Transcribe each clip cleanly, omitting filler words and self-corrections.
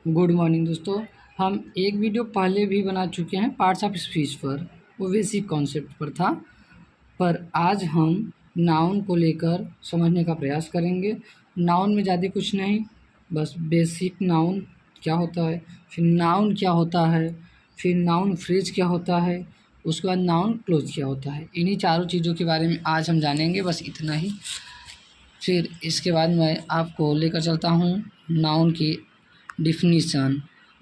Good morning दोस्तों। हम एक वीडियो पहले भी बना चुके हैं पार्ट्स ऑफ स्पीच पर, वो बेसिक कॉन्सेप्ट पर था। पर आज हम नाउन को लेकर समझने का प्रयास करेंगे। नाउन में ज़्यादा कुछ नहीं, बस बेसिक नाउन क्या होता है, फिर नाउन क्या होता है, फिर नाउन फ्रेज क्या होता है, उसके बाद नाउन क्लोज क्या होता है। इन्हीं चारों चीज़ों के बारे में आज हम जानेंगे, बस इतना ही। फिर इसके बाद मैं आपको लेकर चलता हूँ नाउन की डिफिनीशन।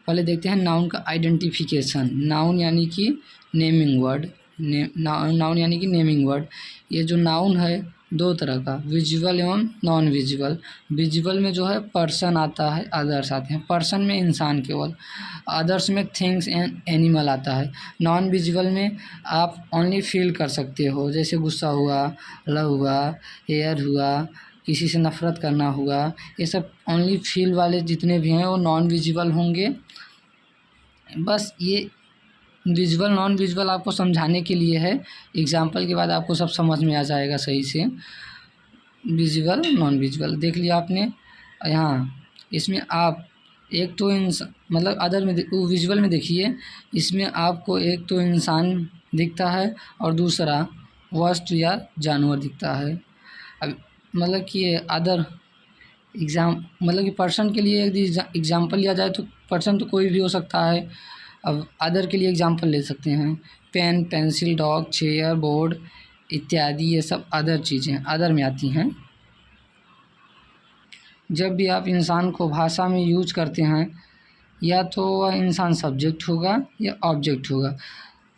पहले देखते हैं नाउन का आइडेंटिफिकेशन। नाउन यानी कि नेमिंग वर्ड, नाउन यानी कि नेमिंग वर्ड। ये जो नाउन है दो तरह का, विजुअल एवं नॉन विजुअल। विजुअल में जो है पर्सन आता है, अदर्स आते हैं। पर्सन में इंसान केवल, अदर्स में थिंग्स एंड एनिमल आता है। नॉन विजुअल में आप ओनली फील कर सकते हो, जैसे गुस्सा हुआ, लव हुआ, एयर हुआ, किसी से नफ़रत करना हुआ। ये सब ओनली फील वाले जितने भी हैं वो नॉन विजुअल होंगे। बस ये विजुअल नॉन विजुअल आपको समझाने के लिए है। एग्जाम्पल के बाद आपको सब समझ में आ जाएगा सही से। विजुअल नॉन विजुअल देख लिया आपने। यहाँ इसमें आप एक तो मतलब अदर में विजुअल में देखिए, इसमें आपको एक तो इंसान दिखता है और दूसरा वस्तु या जानवर दिखता है। अब मतलब कि अदर मतलब कि पर्सन के लिए यदि एग्जाम्पल लिया जाए तो पर्सन तो कोई भी हो सकता है। अब अदर के लिए एग्जाम्पल ले सकते हैं, pen, pencil, dog, chair, board इत्यादि। ये सब अदर चीज़ें अदर में आती हैं। जब भी आप इंसान को भाषा में यूज करते हैं, या तो वह इंसान सब्जेक्ट होगा या ऑब्जेक्ट होगा।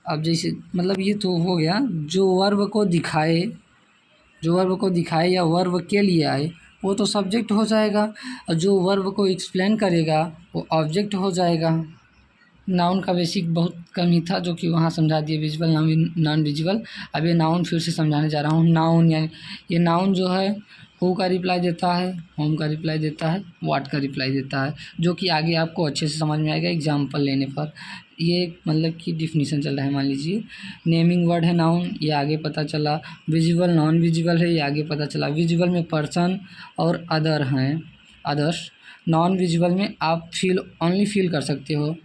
अब जैसे मतलब ये तो हो गया जो वर्ब को दिखाए, जो वर्ब को दिखाए या वर्ब के लिए आए वो तो सब्जेक्ट हो जाएगा, और जो वर्ब को एक्सप्लेन करेगा वो ऑब्जेक्ट हो जाएगा। नाउन का बेसिक बहुत कम ही था जो कि वहाँ समझा दिए, विजुअल नॉन विजुअल। अब ये नाउन फिर से समझाने जा रहा हूँ। नाउन यानी ये नाउन जो है हु का रिप्लाई देता है, होम का रिप्लाई देता है, व्हाट का रिप्लाई देता है, जो कि आगे आपको अच्छे से समझ में आएगा एग्जाम्पल लेने पर। ये मतलब कि डिफिनीशन चल रहा है, मान लीजिए नेमिंग वर्ड है नाउन, ये आगे पता चला। विजुअल नॉन विजुअल है, ये आगे पता चला। विजुअल में पर्सन और अदर हैं, अदर्स। नॉन विजुअल में आप ओनली फील कर सकते हो,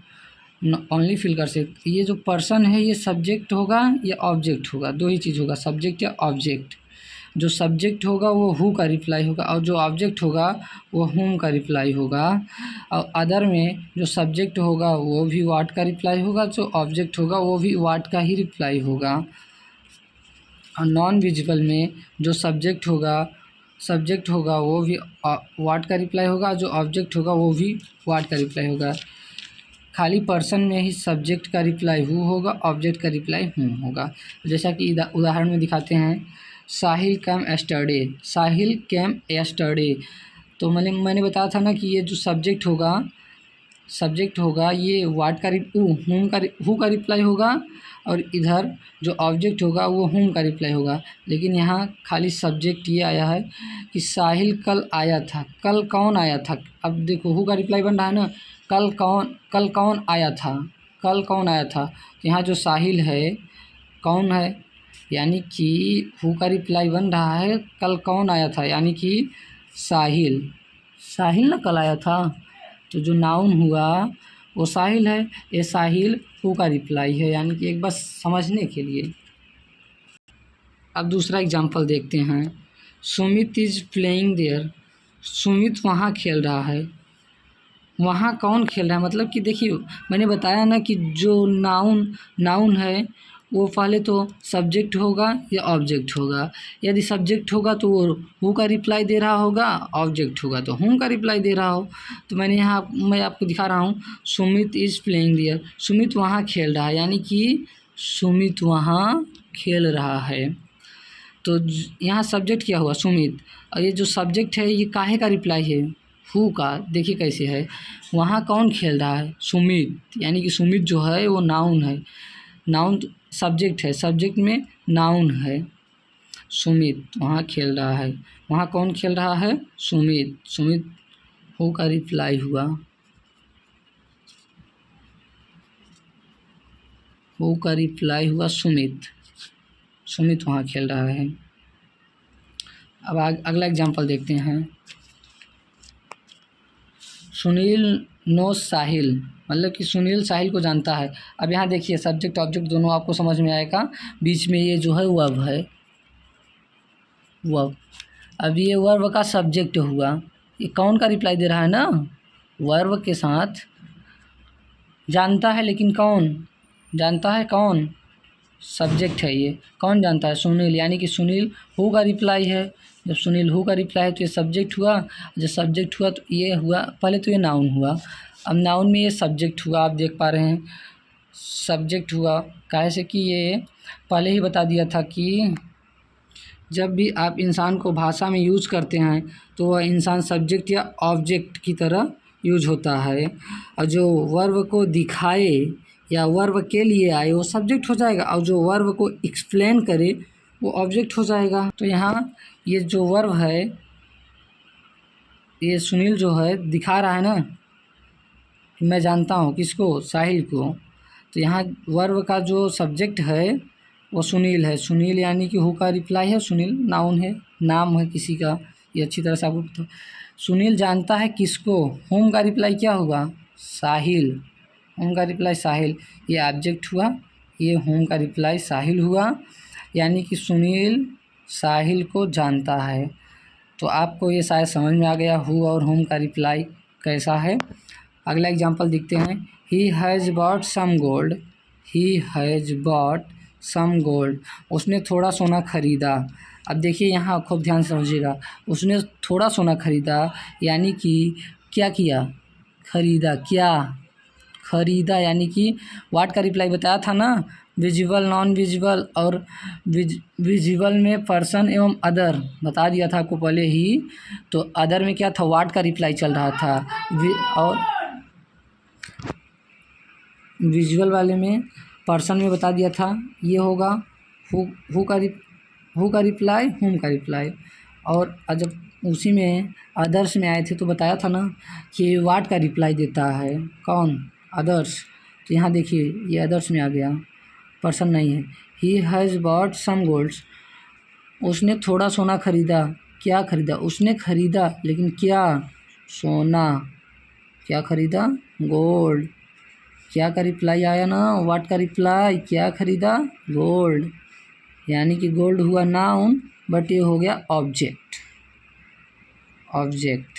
ओनली फील कर सकते। ये जो पर्सन है ये सब्जेक्ट होगा या ऑब्जेक्ट होगा, दो ही चीज़ होगा, सब्जेक्ट या ऑब्जेक्ट। जो सब्जेक्ट होगा वो हु का रिप्लाई होगा, और जो ऑब्जेक्ट होगा वो हुम का रिप्लाई होगा। और अदर में जो सब्जेक्ट होगा वो भी व्हाट का रिप्लाई होगा, जो ऑब्जेक्ट होगा वो भी व्हाट का ही रिप्लाई होगा। और नॉन विजुअल में जो सब्जेक्ट होगा वो भी व्हाट का रिप्लाई होगा, जो ऑब्जेक्ट होगा वो भी व्हाट का रिप्लाई होगा। खाली पर्सन में ही सब्जेक्ट का रिप्लाई हु होगा, ऑब्जेक्ट का रिप्लाई हुम होगा। जैसा कि उदाहरण में दिखाते हैं, साहिल कैम एस्टरडे, साहिल कैम एस्टरडे। तो मैंने बताया था ना कि ये जो सब्जेक्ट होगा ये व्हाट का हु का रिप्लाई होगा, और इधर जो ऑब्जेक्ट होगा वो हुम का रिप्लाई होगा। लेकिन यहाँ खाली सब्जेक्ट ये आया है कि साहिल कल आया था। कल कौन आया था? अब देखो हु का रिप्लाई बन रहा है ना, कल कौन आया था, कल कौन आया था। तो यहाँ जो साहिल है कौन है, यानी कि हु का रिप्लाई बन रहा है कल कौन आया था, यानी कि साहिल। साहिल ना कल आया था, तो जो नाउन हुआ वो साहिल है। ये साहिल हु का रिप्लाई है, यानी कि एक बस समझने के लिए। अब दूसरा एग्जांपल देखते हैं। Sumit is playing there, Sumit वहाँ खेल रहा है। वहाँ कौन खेल रहा है, मतलब कि देखिए मैंने बताया ना कि जो नाउन है वो पहले तो सब्जेक्ट होगा या ऑब्जेक्ट होगा। यदि सब्जेक्ट होगा तो वो हु का रिप्लाई दे रहा होगा, ऑब्जेक्ट होगा तो हुम का रिप्लाई दे रहा हो। तो मैं आपको दिखा रहा हूँ, Sumit is playing there, Sumit वहाँ खेल रहा है, यानी कि सुमित वहाँ खेल रहा है। तो यहाँ सब्जेक्ट क्या हुआ, सुमित। और ये जो सब्जेक्ट है ये काहे का रिप्लाई है, हु का। देखिए कैसे है, वहाँ कौन खेल रहा है, सुमित, यानी कि सुमित जो है वो नाउन है। नाउन सब्जेक्ट है, सब्जेक्ट में नाउन है। सुमित वहाँ खेल रहा है, वहाँ कौन खेल रहा है, सुमित। सुमित हु का रिप्लाई हुआ, हु का रिप्लाई हुआ सुमित। सुमित वहाँ खेल रहा है। अब अगला एग्जांपल देखते हैं। सुनील नो साहिल, मतलब कि सुनील साहिल को जानता है। अब यहाँ देखिए सब्जेक्ट ऑब्जेक्ट दोनों आपको समझ में आएगा। बीच में ये जो है वर्ब है, वर्ब। अब ये वर्ब का सब्जेक्ट हुआ, ये कौन का रिप्लाई दे रहा है ना, वर्ब के साथ जानता है, लेकिन कौन जानता है, कौन सब्जेक्ट है ये, कौन जानता है, सुनील, यानी कि सुनील हु का रिप्लाई है। जब सुनील हु का रिप्लाई है तो ये सब्जेक्ट हुआ, जब सब्जेक्ट हुआ तो ये हुआ, पहले तो ये नाउन हुआ, अब नाउन में ये सब्जेक्ट हुआ, आप देख पा रहे हैं सब्जेक्ट हुआ। कैसे कि ये पहले ही बता दिया था कि जब भी आप इंसान को भाषा में यूज़ करते हैं तो वह इंसान सब्जेक्ट या ऑब्जेक्ट की तरह यूज होता है, और जो वर्ब को दिखाए या वर्ब के लिए आए वो सब्जेक्ट हो जाएगा, और जो वर्ब को एक्सप्लेन करे वो ऑब्जेक्ट हो जाएगा। तो यहाँ ये जो वर्ब है, ये सुनील जो है दिखा रहा है ना कि मैं जानता हूँ, किसको, साहिल को। तो यहाँ वर्ब का जो सब्जेक्ट है वो सुनील है, सुनील यानी कि हु का रिप्लाई है, सुनील नाउन है, नाम है किसी का, ये अच्छी तरह से आपको पता। सुनील जानता है किसको, होम का रिप्लाई क्या होगा, साहिल, होम का रिप्लाई साहिल, ये ऑब्जेक्ट हुआ, ये होम का रिप्लाई साहिल हुआ, यानी कि सुनील साहिल को जानता है। तो आपको ये शायद समझ में आ गया हु और होम का रिप्लाई कैसा है। अगला एग्जांपल देखते हैं। He has bought some gold, he has bought some gold, उसने थोड़ा सोना खरीदा। अब देखिए यहाँ खूब ध्यान से समझिएगा, उसने थोड़ा सोना खरीदा यानी कि क्या किया, खरीदा, क्या खरीदा, यानी कि वाट का रिप्लाई बताया था ना, विजिबल, नॉन विजिबल और विजिबल में पर्सन एवं अदर बता दिया था आपको पहले ही। तो अदर में क्या था, वाट का रिप्लाई चल रहा था, और विजुअल वाले में पर्सन में बता दिया था, ये होगा हु का रिप्लाई, होम का रिप्लाई। और जब उसी में अदर्स में आए थे तो बताया था ना कि वाट का रिप्लाई देता है, कौन, अदर्स। तो यहाँ देखिए ये अदर्स में आ गया, पर्सन नहीं है। ही हैज़ बॉट सम गोल्ड्स, उसने थोड़ा सोना खरीदा, क्या खरीदा, उसने खरीदा, लेकिन क्या, सोना, क्या खरीदा, गोल्ड। क्या का रिप्लाई आया ना, वाट का रिप्लाई, क्या खरीदा, गोल्ड, यानी कि गोल्ड हुआ नाउन, बट ये हो गया ऑब्जेक्ट, ऑब्जेक्ट।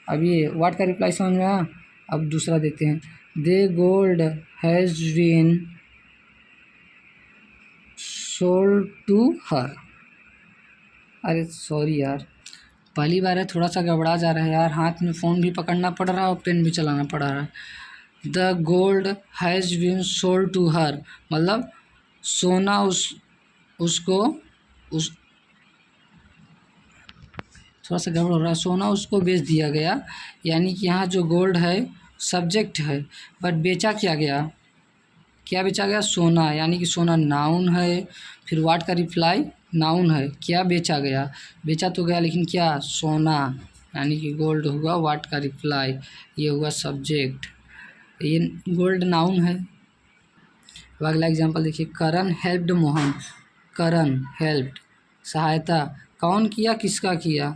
अब ये वाट का रिप्लाई समझ में आया। अब दूसरा देखते हैं। The gold has been sold to her, अरे सॉरी यार, पहली बार है, थोड़ा सा गड़बड़ा जा रहा है यार, हाथ में फ़ोन भी पकड़ना पड़ रहा है और पेन भी चलाना पड़ रहा है। The gold has been sold to her, मतलब सोना उसको थोड़ा सा गड़बड़ हो रहा है, सोना उसको बेच दिया गया, यानी कि यहाँ जो गोल्ड है सब्जेक्ट है, बट बेचा क्या गया, क्या बेचा गया, सोना, यानी कि सोना नाउन है, फिर वाट का रिप्लाई नाउन है, क्या बेचा गया, बेचा तो गया लेकिन क्या, सोना, यानी कि गोल्ड हुआ वाट का रिप्लाई, ये हुआ सब्जेक्ट, ये गोल्ड नाउन है। अब अगला एग्जांपल देखिए। करण हेल्प्ड मोहन, करण हेल्प्ड सहायता, कौन किया, किसका किया,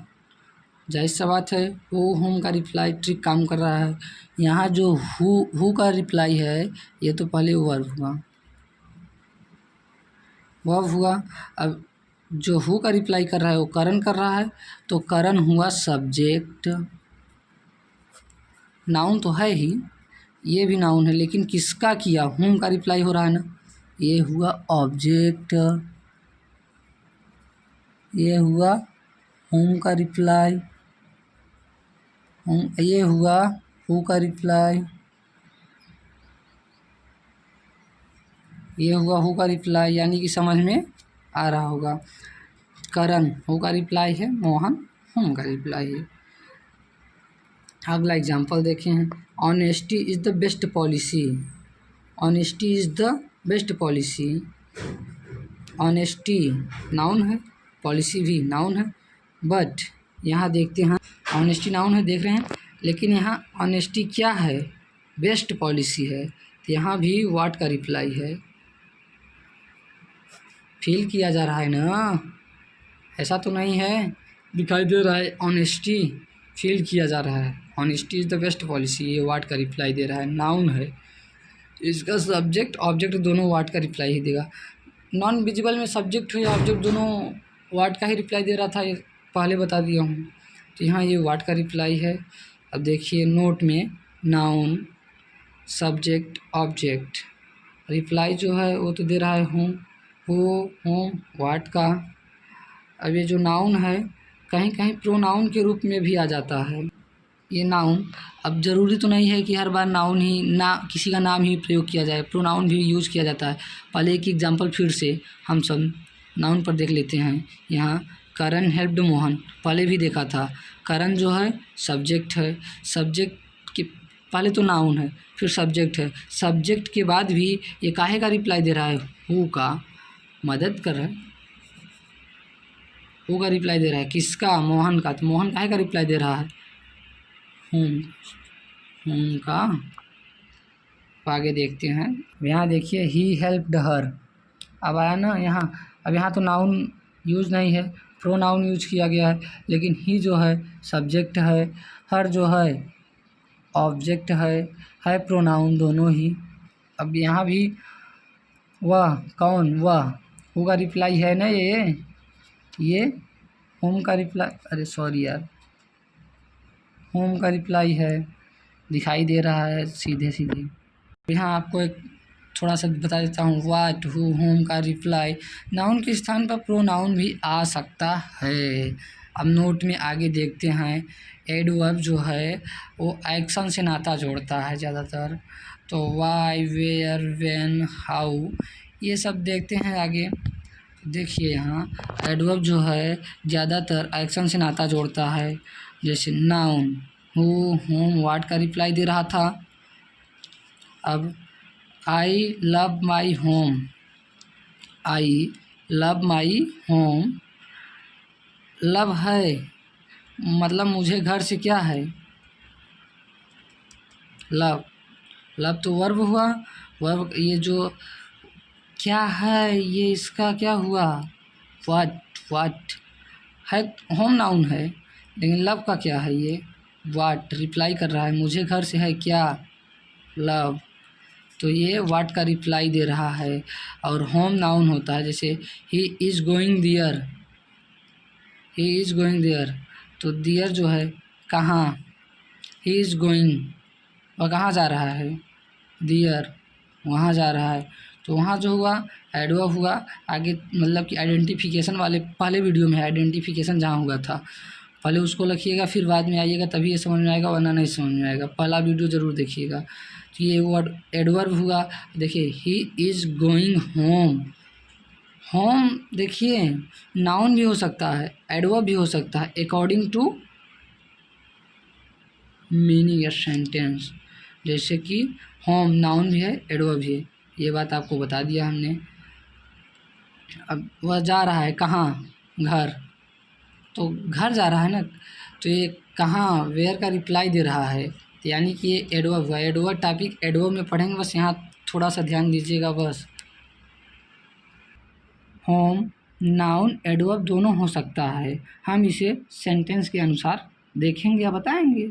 जाहिर सा बात है वो होम का रिप्लाई ट्रिक काम कर रहा है। यहाँ जो हु का रिप्लाई है ये तो पहले वर्ब हुआ, वर्ब हुआ। अब जो हु का रिप्लाई कर रहा है वो करण कर रहा है, तो करण हुआ सब्जेक्ट, नाउन तो है ही, ये भी नाउन है, लेकिन किसका किया, होम का रिप्लाई हो रहा है ना, ये हुआ ऑब्जेक्ट, ये हुआ होम का रिप्लाई, ये हुआ हु का रिप्लाई, ये हुआ हु का रिप्लाई, यानी कि समझ में आ रहा होगा। करण हु का रिप्लाई है, मोहन होम का रिप्लाई है। अगला एग्जांपल देखें हैं। Honesty is the best policy, honesty is the best policy, honesty noun है, पॉलिसी भी नाउन है, बट यहाँ देखते हैं, ऑनेस्टी नाउन है देख रहे हैं, लेकिन यहाँ ऑनेस्टी क्या है, बेस्ट पॉलिसी है, तो यहाँ भी वाट का रिप्लाई है। फील किया जा रहा है ना, ऐसा तो नहीं है दिखाई दे रहा है, ऑनेस्टी फील किया जा रहा है, honesty is the best policy, ये वाट का रिप्लाई दे रहा है, नाउन है। इसका सब्जेक्ट ऑब्जेक्ट दोनों वाट का रिप्लाई ही देगा। नॉन विजिबल में सब्जेक्ट या ऑब्जेक्ट दोनों वाट का ही रिप्लाई दे रहा था, ये पहले बता दिया हूँ। तो यहाँ ये वाट का रिप्लाई है। अब देखिए नोट में नाउन सब्जेक्ट ऑब्जेक्ट, रिप्लाई जो है वो तो दे रहा है हूँ, होम वाट का। अब ये जो नाउन है कहीं कहीं प्रोनाउन के रूप में भी आ जाता है ये नाउन। अब ज़रूरी तो नहीं है कि हर बार नाउन ही ना किसी का नाम ही प्रयोग किया जाए, प्रोनाउन भी यूज़ किया जाता है। पहले एक एग्जांपल फिर से हम सब नाउन पर देख लेते हैं। यहाँ करण हेल्प्ड मोहन, पहले भी देखा था। करण जो है सब्जेक्ट है, सब्जेक्ट के पहले तो नाउन है फिर सब्जेक्ट है, सब्जेक्ट के बाद भी ये काहे का रिप्लाई दे रहा है, हु का, मदद कर रहा है, हु का रिप्लाई दे रहा है किसका, मोहन का। तो मोहन काहे का रिप्लाई दे रहा है, हूँ का। आगे देखते हैं, यहाँ देखिए ही हेल्प्ड हर, अब आया ना यहाँ। अब यहाँ तो नाउन यूज़ नहीं है, प्रोनाउन यूज किया गया है, लेकिन ही जो है सब्जेक्ट है, हर जो है ऑब्जेक्ट है प्रोनाउन दोनों ही। अब यहाँ भी वह कौन, वह हु का रिप्लाई है ना, ये होम का रिप्लाई, अरे सॉरी यार, होम का रिप्लाई है, दिखाई दे रहा है सीधे सीधे। यहाँ आपको एक थोड़ा सा बता देता हूँ, वाट हु होम का रिप्लाई नाउन के स्थान पर प्रोनाउन भी आ सकता है। अब नोट में आगे देखते हैं, एडवर्ब जो है वो एक्शन से नाता जोड़ता है ज़्यादातर, तो वाई वेयर व्हेन हाउ ये सब देखते हैं आगे। देखिए यहाँ एडवर्ब जो है ज़्यादातर एक्शन से नाता जोड़ता है, जैसे नाउन हु होम वाट का रिप्लाई दे रहा था। अब I love my home, I love my home, love है मतलब मुझे घर से क्या है, लव, लव तो वर्ब हुआ, वर्ब ये जो क्या है ये इसका क्या हुआ, वाट है, होम नाउन है, लेकिन लव का क्या है, ये वाट रिप्लाई कर रहा है मुझे घर से है क्या, लव, तो ये वाट का रिप्लाई दे रहा है। और होम नाउन होता है, जैसे he is going there, he is going there, तो दियर जो है कहाँ, ही इज़ गोइंग वह कहाँ जा रहा है, दियर वहाँ जा रहा है, तो वहाँ जो हुआ एडवर्ब हुआ। आगे मतलब कि आइडेंटिफिकेशन वाले पहले वीडियो में आइडेंटिफिकेशन जहाँ हुआ था, पहले उसको लिखिएगा फिर बाद में आइएगा तभी ये समझ में आएगा, वरना नहीं समझ में आएगा। पहला वीडियो ज़रूर देखिएगा। तो ये वर्ड एडवर्ब हुआ। देखिए ही इज़ गोइंग होम, होम देखिए नाउन भी हो सकता है एडवर्ब भी हो सकता है अकॉर्डिंग टू मीनिंग या सेंटेंस। जैसे कि होम नाउन भी है एडवर्ब भी है, ये बात आपको बता दिया हमने। अब वह जा रहा है कहाँ, घर, तो घर जा रहा है ना, तो ये कहाँ वेयर का रिप्लाई दे रहा है, तो यानी कि ये एडवर्ब हुआ। एडवर्ब टॉपिक एडवर्ब में पढ़ेंगे, बस यहाँ थोड़ा सा ध्यान दीजिएगा बस। होम नाउन एडवर्ब दोनों हो सकता है, हम इसे सेंटेंस के अनुसार देखेंगे या बताएंगे।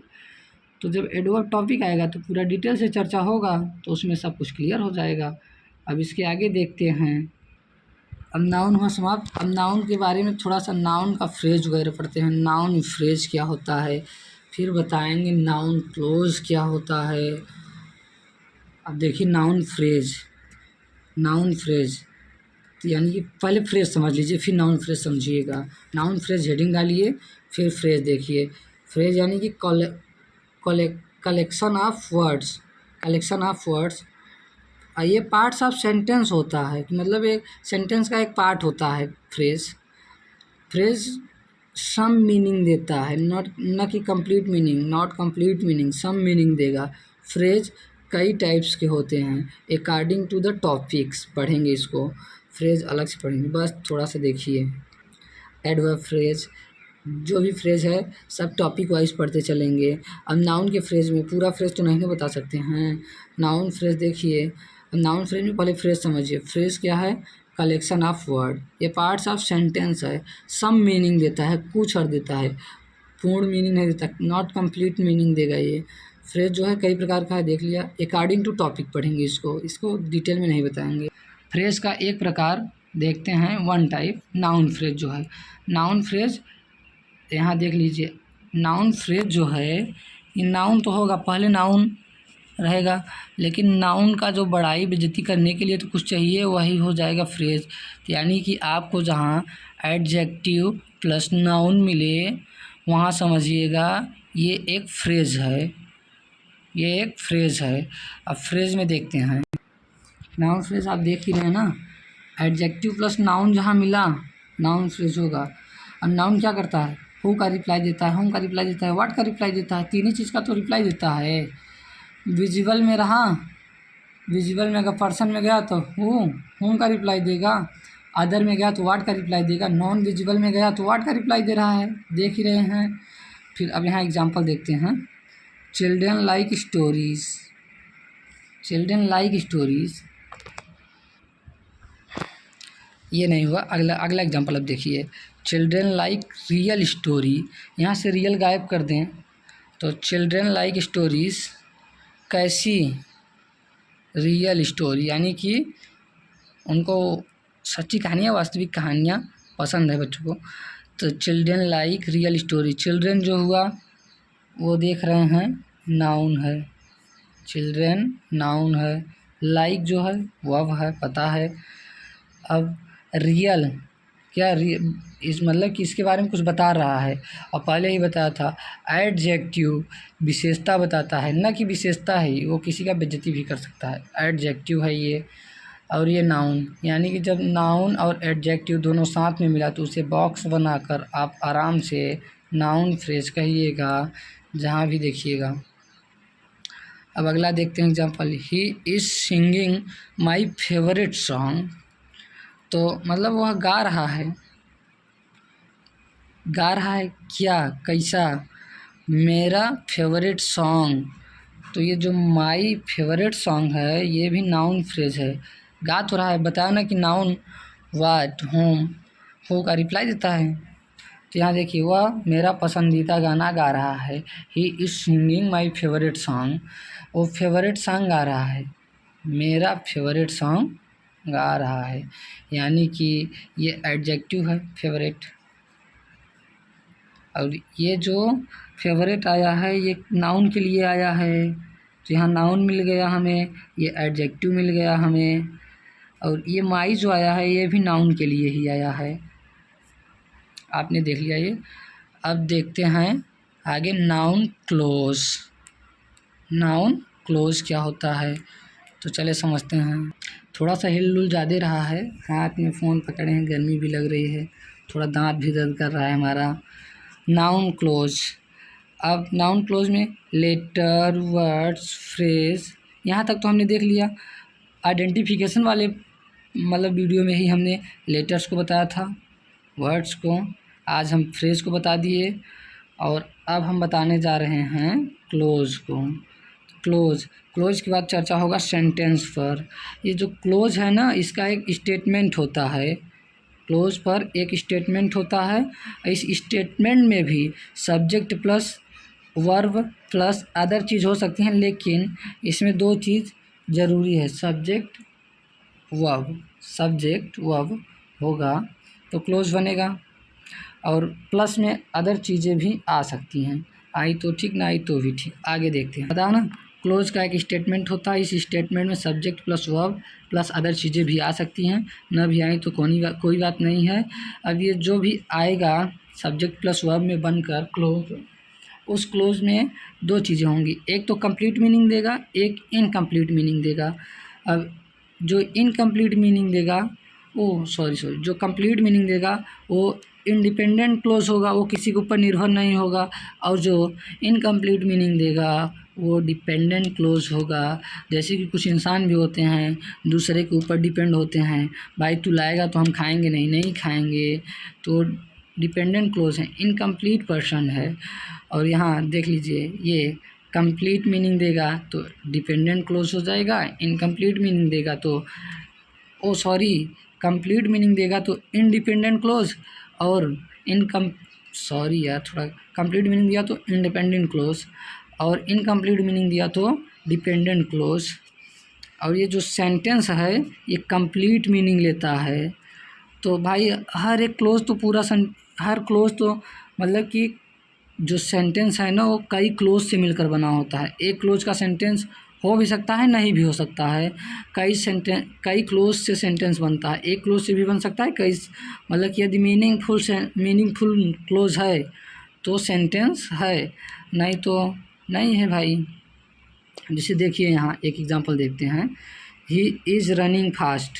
तो जब एडवर्ब टॉपिक आएगा तो पूरा डिटेल से चर्चा होगा, तो उसमें सब कुछ क्लियर हो जाएगा। अब इसके आगे देखते हैं। अब नाउन हुआ समाप्त। अब नाउन के बारे में थोड़ा सा नाउन का फ्रेज वगैरह पढ़ते हैं। नाउन फ्रेज क्या होता है, फिर बताएंगे नाउन क्लोज क्या होता है। अब देखिए नाउन फ्रेज, नाउन फ्रेज तो यानी कि पहले फ्रेज समझ लीजिए फिर नाउन फ्रेज समझिएगा। नाउन फ्रेज हेडिंग डालिए फिर फ्रेज देखिए। फ्रेज यानी कि collection of words, collection of words. ये पार्ट्स ऑफ सेंटेंस होता है, मतलब एक सेंटेंस का एक पार्ट होता है फ्रेज। फ्रेज सम मीनिंग देता है, नॉट न कि complete meaning, not complete meaning, some meaning देगा। फ्रेज कई टाइप्स के होते हैं अकॉर्डिंग टू द टॉपिक्स, पढ़ेंगे इसको, फ्रेज अलग से पढ़ेंगे, बस थोड़ा सा देखिए। एडवर्ब फ्रेज, जो भी फ्रेज है सब टॉपिक वाइज पढ़ते चलेंगे। अब नाउन के फ्रेज में पूरा फ्रेज तो नहीं बता सकते हैं। नाउन फ्रेज देखिए, नाउन फ्रेज में पहले फ्रेज समझिए। फ्रेज क्या है, कलेक्शन ऑफ वर्ड, ये पार्ट्स ऑफ सेंटेंस है। सम मीनिंग देता है, कुछ अर्थ देता है। पूर्ण मीनिंग नहीं देता, नॉट कंप्लीट मीनिंग देगा। ये फ्रेज जो है कई प्रकार का है, देख लिया। अकॉर्डिंग टू टॉपिक पढ़ेंगे इसको डिटेल में नहीं बताएंगे। फ्रेज का एक प्रकार देखते हैं, वन टाइप नाउन फ्रेज जो है। नाउन फ्रेज यहाँ देख लीजिए, नाउन फ्रेज जो है ये नाउन तो होगा, पहले नाउन रहेगा, लेकिन नाउन का जो बड़ाई बेइज्जती करने के लिए तो कुछ चाहिए, वही हो जाएगा फ्रेज। यानी कि आपको जहाँ एडजेक्टिव प्लस नाउन मिले वहाँ समझिएगा ये एक फ्रेज है, ये एक फ्रेज है। अब फ्रेज में देखते हैं, नाउन फ्रेज आप देख ही रहे हैं ना, एडजेक्टिव प्लस नाउन जहाँ मिला नाउन फ्रेज होगा। और नाउन क्या करता है, हु का रिप्लाई देता है, होम का रिप्लाई देता है, व्हाट का रिप्लाई देता है, तीन ही चीज़ का तो रिप्लाई देता है। विजुअल में रहा, विजुअल में अगर पर्सन में गया तो हूम का रिप्लाई देगा, अदर में गया तो व्हाट का रिप्लाई देगा, नॉन विजुअल में गया तो व्हाट का रिप्लाई दे रहा है, देख ही रहे हैं। फिर अब यहाँ एग्जांपल देखते हैं, children like stories, children like stories, ये नहीं हुआ। अगला एग्जांपल अब देखिए, चिल्ड्रन लाइक रियल स्टोरी, यहाँ से रियल गायब कर दें तो चिल्ड्रन लाइक स्टोरीज कैसी रियल स्टोरी, यानी कि उनको सच्ची कहानियाँ, वास्तविक कहानियाँ पसंद है बच्चों को। तो children like real story, children जो हुआ वो देख रहे हैं नाउन है, चिल्ड्रन नाउन है, लाइक जो है वर्ब है, पता है। अब रियल क्या, इस मतलब कि इसके बारे में कुछ बता रहा है, और पहले ही बताया था एडजेक्टिव विशेषता बताता है, न कि विशेषता है, वो किसी का बेइज्जती भी कर सकता है, एडजेक्टिव है ये। और ये नाउन, यानी कि जब नाउन और एडजेक्टिव दोनों साथ में मिला तो उसे बॉक्स बनाकर आप आराम से नाउन फ्रेज कहिएगा जहाँ भी देखिएगा। अब अगला देखते हैं example, he is singing my favourite song, तो मतलब वह गा रहा है, गा रहा है क्या, कैसा, मेरा फेवरेट सॉन्ग। तो ये जो माई फेवरेट सॉन्ग है ये भी नाउन फ्रेज है, गा तो रहा है, बताया ना कि नाउन वाट होम हो का रिप्लाई देता है। तो यहाँ देखिए, वह मेरा पसंदीदा गाना गा रहा है, he is singing my favourite song, वो फेवरेट सॉन्ग गा रहा है, मेरा फेवरेट सॉन्ग गा रहा है, यानी कि ये एडजेक्टिव है फेवरेट। और ये जो फेवरेट आया है ये नाउन के लिए आया है, तो यहाँ नाउन मिल गया हमें, ये एडजेक्टिव मिल गया हमें। और ये माई जो आया है ये भी नाउन के लिए ही आया है, आपने देख लिया ये। अब देखते हैं आगे, नाउन क्लोज, नाउन क्लोज क्या होता है, तो चले समझते हैं। थोड़ा सा हिल ज़्यादा रहा है, हाथ में फ़ोन पकड़े हैं, गर्मी भी लग रही है, थोड़ा दांत भी दर्द कर रहा है हमारा। नाउन क्लोज, अब नाउन क्लोज में लेटर, वर्ड्स, फ्रेज, यहाँ तक तो हमने देख लिया। आइडेंटिफिकेशन वाले मतलब वीडियो में ही हमने लेटर्स को बताया था, वर्ड्स को, आज हम फ्रेज को बता दिए, और अब हम बताने जा रहे हैं क्लोज को। क्लोज, क्लोज के बाद चर्चा होगा सेंटेंस पर। ये जो क्लोज है ना, इसका एक स्टेटमेंट होता है, क्लोज पर एक स्टेटमेंट होता है। इस स्टेटमेंट में भी subject plus verb plus other चीज़ हो सकती हैं, लेकिन इसमें दो चीज़ ज़रूरी है, सब्जेक्ट वर्ब होगा तो क्लोज बनेगा, और प्लस में अदर चीज़ें भी आ सकती हैं, आई तो ठीक, ना आई तो भी ठीक। आगे देखते हैं, बताओ ना, क्लोज का एक स्टेटमेंट होता है, इस स्टेटमेंट में subject plus verb plus other चीज़ें भी आ सकती हैं, न भी आई तो कोई बात नहीं है। अब ये जो भी आएगा सब्जेक्ट प्लस वर्ब में बनकर क्लोज, उस क्लोज में दो चीज़ें होंगी, एक तो कंप्लीट मीनिंग देगा, एक इनकम्प्लीट मीनिंग देगा। अब जो इनकम्प्लीट मीनिंग देगा जो कंप्लीट मीनिंग देगा वो इंडिपेंडेंट क्लोज होगा, वो किसी के ऊपर निर्भर नहीं होगा, और जो इनकम्प्लीट मीनिंग देगा वो डिपेंडेंट क्लोज होगा। जैसे कि कुछ इंसान भी होते हैं दूसरे के ऊपर डिपेंड होते हैं, भाई तू लाएगा तो हम खाएंगे, नहीं खाएंगे, तो डिपेंडेंट क्लोज है, इनकम्प्लीट पर्सन है। और यहाँ देख लीजिए, ये कंप्लीट मीनिंग देगा तो डिपेंडेंट क्लोज हो जाएगा, इनकम्प्लीट मीनिंग देगा तो कंप्लीट मीनिंग देगा तो इंडिपेंडेंट क्लोज, और सॉरी यार, थोड़ा कंप्लीट मीनिंग दिया तो इंडिपेंडेंट क्लोज, और इनकम्प्लीट मीनिंग दिया तो डिपेंडेंट क्लोज। और ये जो सेंटेंस है ये कंप्लीट मीनिंग लेता है। तो भाई हर एक क्लोज तो हर क्लोज तो मतलब कि जो सेंटेंस है ना वो कई क्लोज से मिलकर बना होता है। एक क्लोज का सेंटेंस हो भी सकता है, नहीं भी हो सकता है। कई क्लोज से सेंटेंस बनता है। एक क्लोज से भी बन सकता है कई, मतलब कि यदि मीनिंगफुल क्लोज है तो सेंटेंस है, नहीं तो नहीं है भाई। जैसे देखिए यहाँ एक एग्जांपल देखते हैं, ही इज़ रनिंग फास्ट,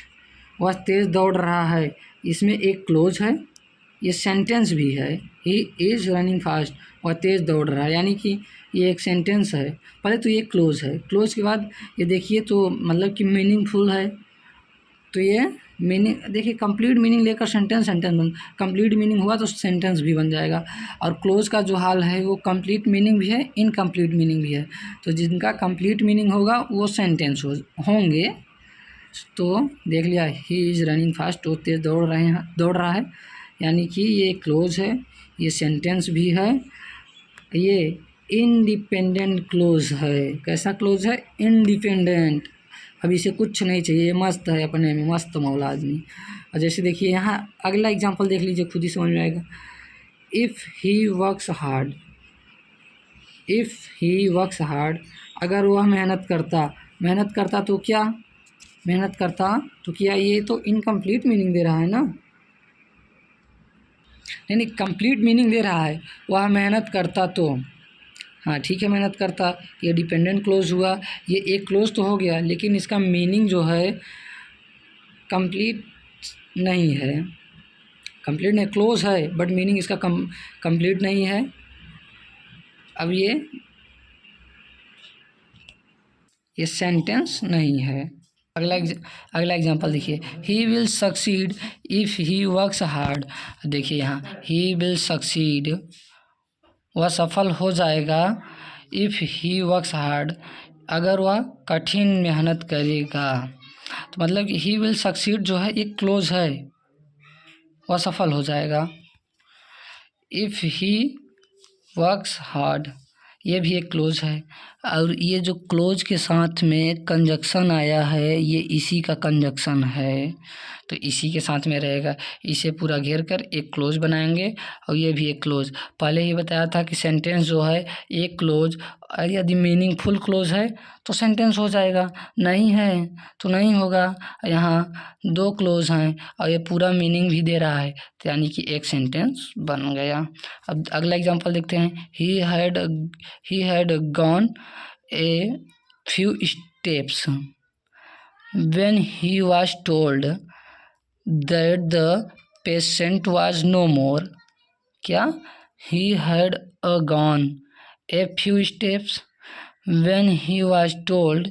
वह तेज़ दौड़ रहा है। इसमें एक क्लोज है, ये सेंटेंस भी है। ही इज़ रनिंग फास्ट, वह तेज़ दौड़ रहा है, यानी कि ये एक सेंटेंस है। पहले तो ये क्लोज है, क्लोज के बाद ये देखिए तो मतलब कि मीनिंगफुल है। तो ये मीनिंग देखिए, कंप्लीट मीनिंग लेकर सेंटेंस बन, कंप्लीट मीनिंग हुआ तो सेंटेंस भी बन जाएगा। और क्लोज का जो हाल है वो कंप्लीट मीनिंग भी है, इनकम्प्लीट मीनिंग भी है। तो जिनका कंप्लीट मीनिंग होगा वो सेंटेंस होंगे। तो देख लिया, ही इज़ रनिंग फास्ट, वो तेज़ दौड़ रहा है, यानी कि ये क्लोज है, ये सेंटेंस भी है। ये इंडिपेंडेंट क्लोज है। कैसा क्लोज है? इंडिपेंडेंट। अब इसे कुछ नहीं चाहिए, ये मस्त है अपने में, मस्त मौला आदमी। और जैसे देखिए यहाँ अगला एग्जांपल देख लीजिए, खुद ही समझ में आएगा। इफ़ ही वर्क्स हार्ड, अगर वह मेहनत करता तो क्या, ये तो इनकम्प्लीट मीनिंग दे रहा है ना, नहीं कंप्लीट मीनिंग दे रहा है। वह मेहनत करता तो, हाँ ठीक है, मेहनत करता, ये डिपेंडेंट क्लोज हुआ। ये एक क्लोज तो हो गया, लेकिन इसका मीनिंग जो है कंप्लीट नहीं है। कंप्लीट नहीं, क्लोज है बट मीनिंग इसका कंप्लीट नहीं है। अब ये सेंटेंस नहीं है। अगला एग्जांपल देखिए, he will succeed if he works hard. देखिए यहाँ ही विल सक्सीड, वह सफल हो जाएगा। इफ़ ही वर्क्स हार्ड, अगर वह कठिन मेहनत करेगा। तो मतलब कि ही विल सक्सीड जो है एक क्लोज है, वह सफल हो जाएगा। इफ़ ही वर्क्स हार्ड, ये भी एक क्लोज है। और ये जो क्लोज के साथ में कंजक्शन आया है, ये इसी का कंजक्शन है, तो इसी के साथ में रहेगा। इसे पूरा घेर कर एक क्लोज बनाएंगे, और ये भी एक क्लोज। पहले ही बताया था कि सेंटेंस जो है एक क्लोज, और यदि मीनिंगफुल क्लोज है तो सेंटेंस हो जाएगा, नहीं है तो नहीं होगा। यहाँ दो क्लोज हैं और ये पूरा मीनिंग भी दे रहा है, तो यानी कि एक सेंटेंस बन गया। अब अगला एग्जांपल देखते हैं, he had gone a few steps when he was told that the patient was no more। क्या? he had gone a few steps when he was told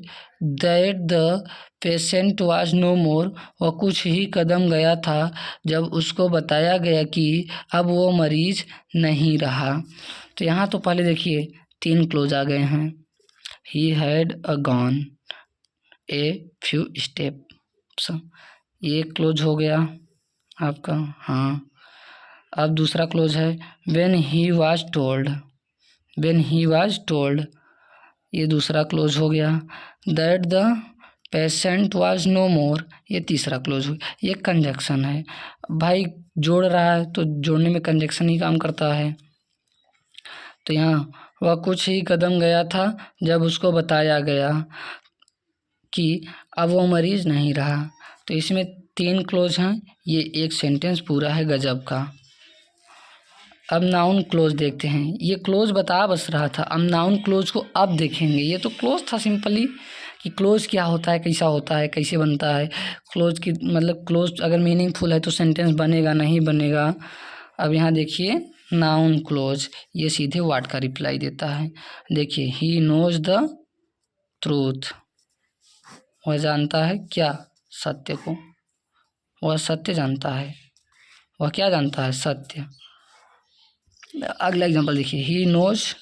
that the patient was no more, वह कुछ ही कदम गया था जब उसको बताया गया कि अब वो मरीज नहीं रहा। तो यहाँ तो पहले देखिए तीन क्लोज आ गए हैं, he had a gone a few steps, ये क्लोज हो गया आपका। हाँ, अब दूसरा क्लोज है व्हेन ही वाज टोल्ड, ये दूसरा क्लोज हो गया। That the patient was no more, ये तीसरा क्लोज हो गया। ये कंजक्शन है भाई, जोड़ रहा है तो जोड़ने में कंजक्शन ही काम करता है। तो यहाँ वह कुछ ही कदम गया था जब उसको बताया गया कि अब वो मरीज नहीं रहा। तो इसमें तीन क्लोज हैं, ये एक सेंटेंस पूरा है गजब का। अब नाउन क्लोज देखते हैं, ये क्लोज बता बस रहा था, अब नाउन क्लोज को अब देखेंगे। ये तो क्लोज था सिंपली कि क्लोज क्या होता है, कैसा होता है, कैसे बनता है। क्लोज की मतलब क्लोज अगर मीनिंगफुल है तो सेंटेंस बनेगा, नहीं बनेगा। अब यहाँ देखिए नाउन क्लोज, ये सीधे वर्ड का रिप्लाई देता है। देखिए, ही नोज द ट्रूथ, वह जानता है क्या, सत्य को, वह सत्य जानता है। वह क्या जानता है, सत्य। अगला एग्जांपल देखिए, ही नोज,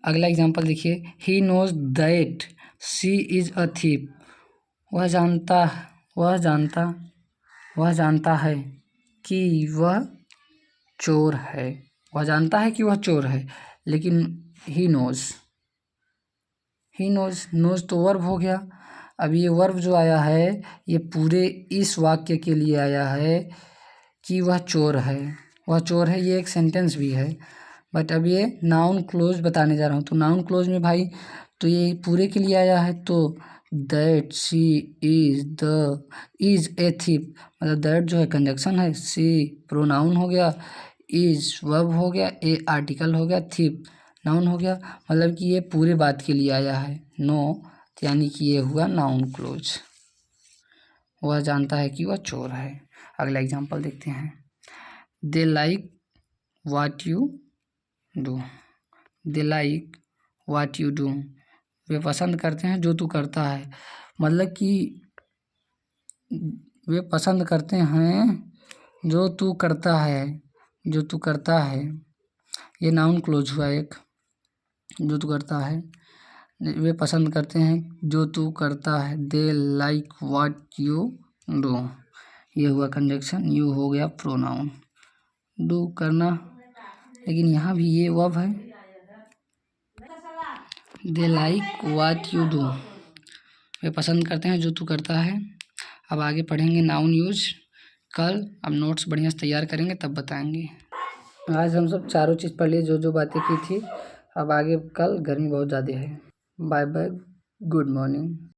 अगला एग्जांपल देखिए, he knows that she is a thief, वह जानता है कि वह चोर है। वह जानता है कि वह चोर है, लेकिन ही नोज़ नोज़ तो वर्ब हो गया। अब ये वर्ब जो आया है ये पूरे इस वाक्य के लिए आया है कि वह चोर है। ये एक सेंटेंस भी है, बट अब ये नाउन क्लोज बताने जा रहा हूँ। तो नाउन क्लोज में भाई तो ये पूरे के लिए आया है, तो that she is a thief, मतलब दैट जो है कंजक्शन है, सी प्रोनाउन हो गया, इज वर्ब हो गया, ए आर्टिकल हो गया, थीप नाउन हो गया। मतलब कि ये पूरे बात के लिए आया है। नो यानी कि ये हुआ नाउन क्लोज। वह जानता है कि वह चोर है। अगला एग्जांपल देखते हैं। They like what you do. They like what you do, वे पसंद करते हैं जो तू करता है। मतलब कि वे पसंद करते हैं जो तू करता है। ये नाउन क्लोज हुआ एक, जो तू करता है। वे पसंद करते हैं जो तू करता है। They like what you do, ये हुआ कंजक्शन, यू हो गया प्रोनाउन। डू करना, लेकिन यहाँ भी ये वर्ब है। They like what you do, वे पसंद करते हैं जो तू करता है। अब आगे पढ़ेंगे नाउन यूज कल। अब नोट्स बढ़िया से तैयार करेंगे तब बताएंगे। आज हम सब चारों चीज़ पढ़ लिए, जो जो बातें की थी। अब आगे कल गर्मी बहुत ज़्यादा है। Bye bye, good morning.